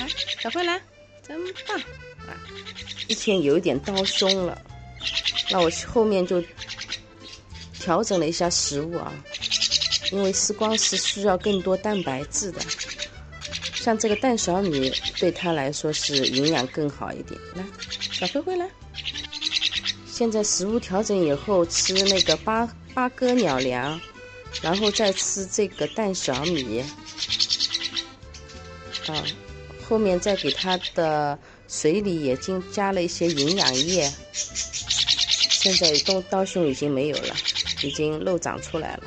来，小慧来，真棒啊！之前有一点刀凶了，那我后面就调整了一下食物啊，因为丝光是需要更多蛋白质的，像这个蛋小米对它来说是营养更好一点。来，小灰灰来。现在食物调整以后，吃那个八哥鸟粮，然后再吃这个蛋小米，啊，后面再给它的水里也加了一些营养液。现在刀胸已经没有了，已经肉长出来了。